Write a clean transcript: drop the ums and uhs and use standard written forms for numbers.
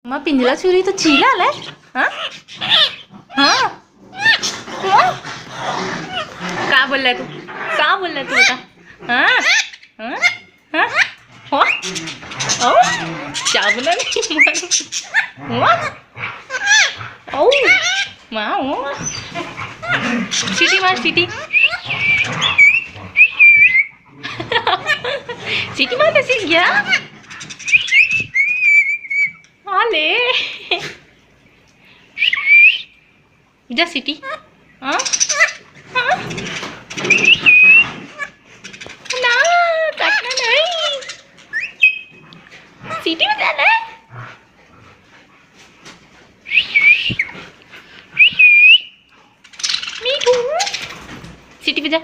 मग पिंजरा चोरी तो चिला आलाय. हा हा का बोललाय तू, का बोललाय तू आता. हा हा हा हो ओ चावला ओ माओ सिटी मार सिटी सिटी मार तशी घ्या आले जा सिटी. हा ना काटना नाही सिटी में जाना है. मीठू सिटी पे जा.